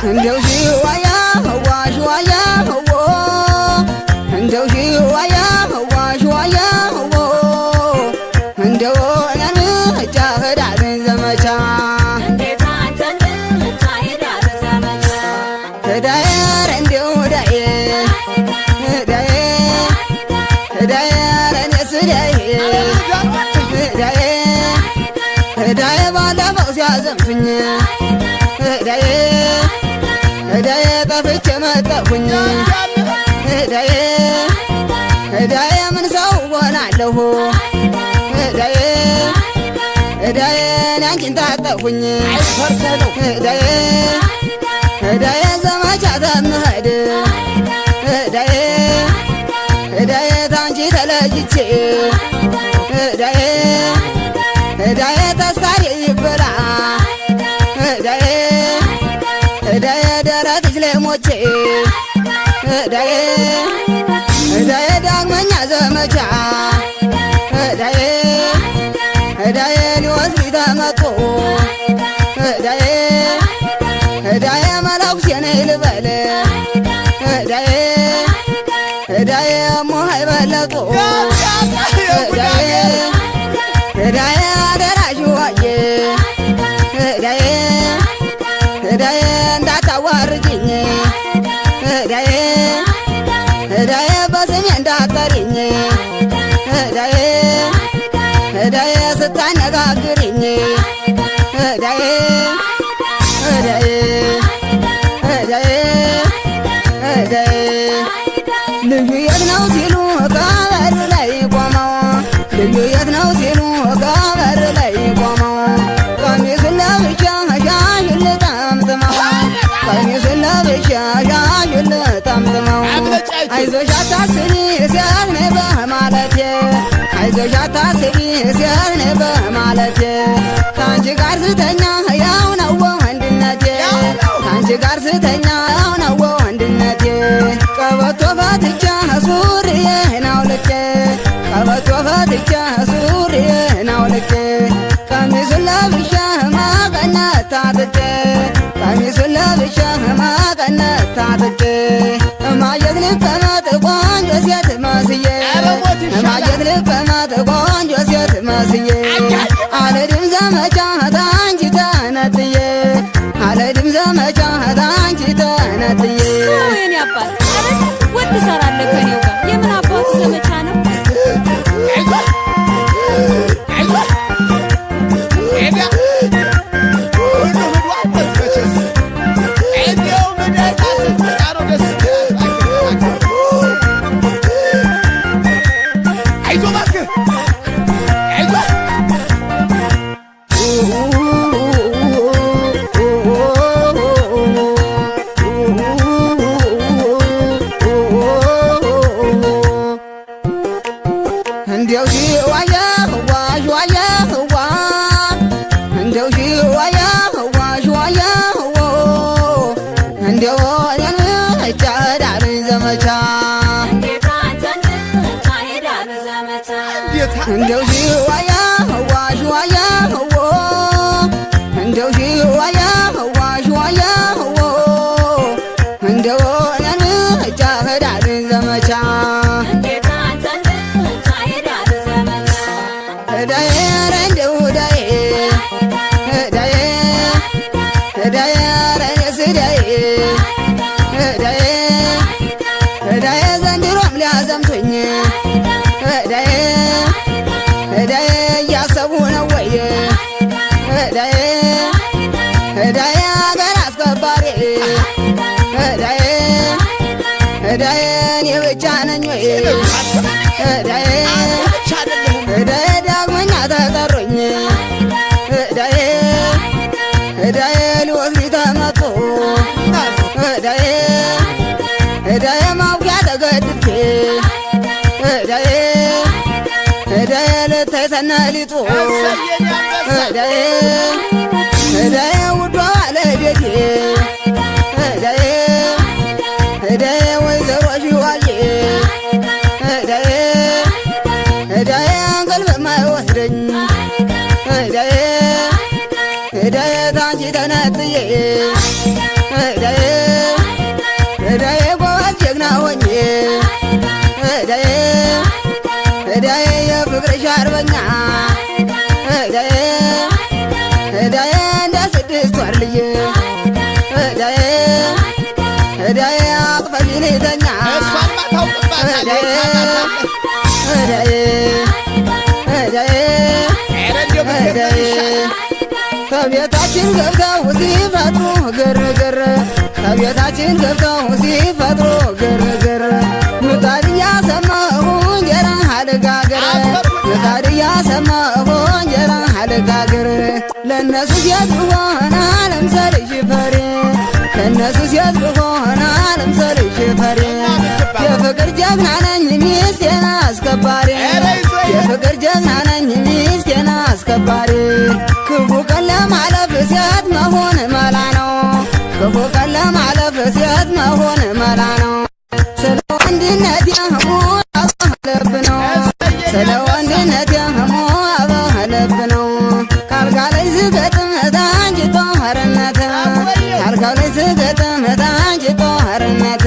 እንደው ሽዋያ ህዋ ሽዋያ ህዎ እንደው ሽዋያ ህዋ ሽዋያ ህዎ እንደው ያን ጃህዳብን ዘመቻ ህዳየር እንደው ህዳየር እኔስ ህዳየ ባለፈው ሲያዘንፍኝ ህዳዬ ጠፍቼ መጣሁኝ ህዳዬ ምን ሰው ሆናለሁ ህዳዬ አንቺን ታጠሁኝ ህዳዬ ዘመቻ ተምሄድ ህዳዬ ታንቺ ተለይቼ ህዳዬ ተስካሪ ይበላ ህዳዬ ደረትሽ ላይ ሞቼ ህዳዬ ዳግመኛ ዘመቻ ህዳዬ ሊወስድ ተመጦ ህዳዬ መለኩሴ ነይ ልበል ህዳዬ ሞሀይ በለጦ ህዳዬ አደራሽ ዋዬ ህዳዬ እንዳታዋርጅኝ ህዳዬ በስሜ እንዳትጠሪኝ ህዳዬ ስታነጋግሪኝ ልዩ የት ነው ሲሉ ከበር ላይ ቆመው ልዩ የት ነው ሲሉ ከበር ላይ ቆመው ቀሚሱን ለብቻ ሻሹን ጠምጥመው ቀሚሱን ለብቻ ሻሹን ጠምጥመው አይዞሽ አታስቢ ሲያት ነይ በማለቴ አይዞሽ አታስቢ ሲያት ነይ በማለቴ ከአንቺ ጋር ስተኛ ያው ነው ወንድነቴ ከአንቺ ጋር ስተኛ ያው ነው ወንድነቴ ቀበቶ ፈትቼ ሱሪዬን አውልቄ ቀበቶ ፈትቼ ሱሪዬን አውልቄ ቀሚሱን ለብሼ መቀነት ታጥቄ ቀሚሱን ለብሼ መቀነት ታጥቄ እማየት ልቀመጥ ቆንጆ ሴት መስዬ እማየት ልቀመጥ ቆንጆ ሴት መስዬ አልሄድም ዘመቻ ታንቺ ተነጥዬ አልሄድም ዘመቻ ታንቺ ተነጥዬ የኔ አባት ወድ ሰራለህ ከኔው ጋር የምን አባቱ ዘመቻ ነው? እንደው ሽዋያ ህዋ ሽዋያ ህዋ እንደው ሽዋያ ህዋ ሽዋያ ህዎ እንደው ያን ጃህዳብን ዘመቻ እንደው ሽዋያ ህዋ ሽዋያ ህዎ እንደው ሽዋያ ህዋ ሽዋያ ህዎ እንደው ያን ጃህዳብን ዘመቻ እዳዬ እዳዬን የብቻ ነኝ ወይ እዳዬ እዳዬ ዳግመኛ ተጠሩኝ እዳዬ እዳዬ ሊወስድ ተመጡ እዳዬ እዳዬ ማውቂያ ተገድፌ እዳዬ እዳዬ ልታይ ተነሊጡ እዳዬ እዳዬ ውዷ ባለቤቴ እዳዬ እዳዬ ወይዘሮ ሽዋዬ እዳዬ እዳዬ እንቅልፍ የማይወስደኝ እዳዬ እዳዬ ታንቺ ተነጥዬ እዳዬ እዳዬ ጎበዝ ጀግና ሆኜ እዳዬ እዳዬ የፍቅርሽ አርበኛ እዳዬ እዳዬ እንደ 6 ወር ልዬ እዳዬ እዳዬ አቅፈሽ ልተኛ እዳዬ እዳዬ እዳዬ እዳዬ ከቤታችን ገብተው ሲፈጥሩ ግርግር ከቤታችን ገብተው ሲፈጥሩ ግርግር ምጣድ እያሰማሁ እንጀራ አልጋግር ምጣድ እያሰማሁ እንጀራ አልጋግር ለእነሱ ሴት ብሆን አልምሰልሽ ፈሪ ለእነሱ ሴት ብሆን አልምሰልሽ ፈሪ የፍቅር ጀግና ነኝ ሚስቴን አስከባሪ የፍቅር ጀግና ነኝ ሚስቴን አስከባሪ ክፉ ቀን ለማለፍ ሴት መሆን መላ ነው ክፉ ቀን ለማለፍ ሴት መሆን መላ ነው ስለ ወንድነት የህሙ አበህለብ ነው ስለ ወንድነት የህሙ አበህለብ ነው ካልጋ ላይ ስገጥም ታንጅቶ ሀርነት ካልጋው ላይ ስገጥም ታንጅቶ ሀርነት